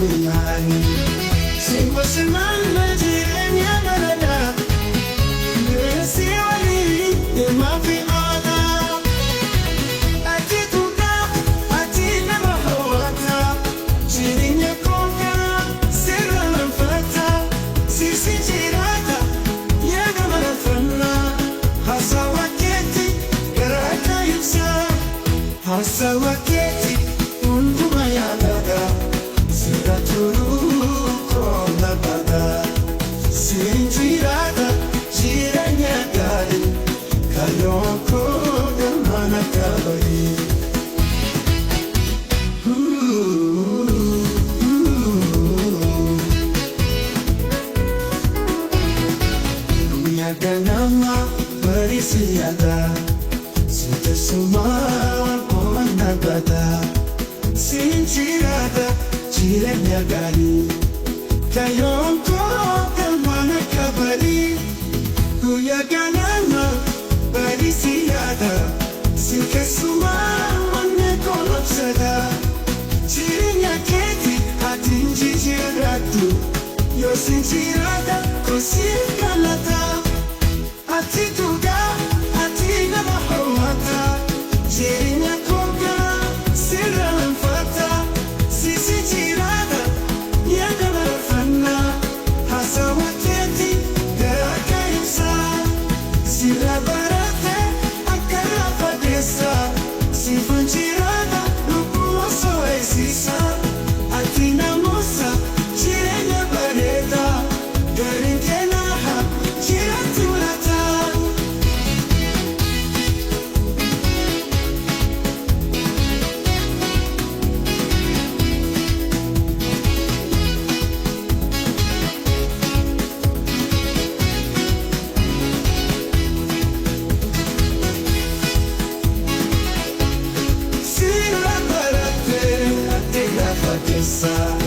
imani. Sikusimama jirenya barada, Nesi wali mafi ada. Ati tuka, ati nama hawata, jirenya konga, sira lamfata. Sisi jirata, yaga marafana, hasa waketi, garaka yusa. Hasa waketi, unduma yalaga, sira turu kona bada. Sinjirada, jiranya gari, kayoko damana kabari. Miyaga nama berisiyada, sudah semua bada. Sinjirada, jiranya gari, kayoko damana kabari. Miyaga nama berisiyada, sudah semua menekolosada. Jiranya keti, hati jiratu, yo sinjirada, kosikalata. Ati tuga, ati nama hawata, jirenya konga, sira lamfata. Sisi jirada, yaga marafana, hasa waketi, garaka yusa. Sira barate, akara padesa, sifan jirada, lupu oso esisa. Ati namusa, jirenya bareta, garin kenaha, jiratulata. Sira barate, ati la padesa.